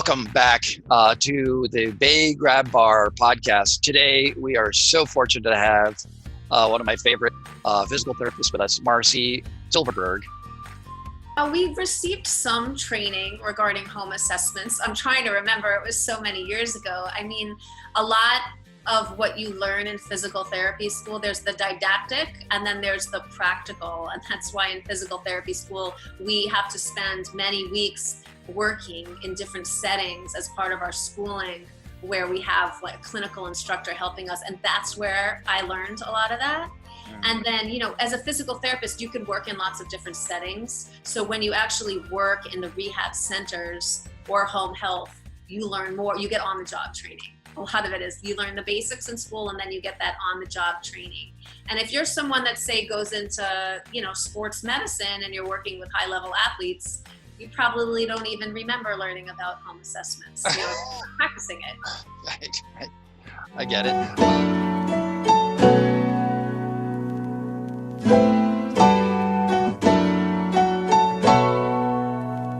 Welcome back to the Bay Grab Bar podcast. Today, we are so fortunate to have one of my favorite physical therapists with us, Marcy Silverberg. We've received some training regarding home assessments. I'm trying to remember, it was so many years ago. I mean, a lot of what you learn in physical therapy school, there's the didactic and then there's the practical. And that's why in physical therapy school, we have to spend many weeks working in different settings as part of our schooling, where we have like a clinical instructor helping us. And that's where I learned a lot of that. And then, as a physical therapist, you can work in lots of different settings. So when you actually work in the rehab centers or home health, you learn more, you get on-the-job training. A lot of it is you learn the basics in school and then you get that on-the-job training. And if you're someone that, say, goes into, sports medicine and you're working with high-level athletes, you probably don't even remember learning about home assessments. You're practicing it. Right. I get it.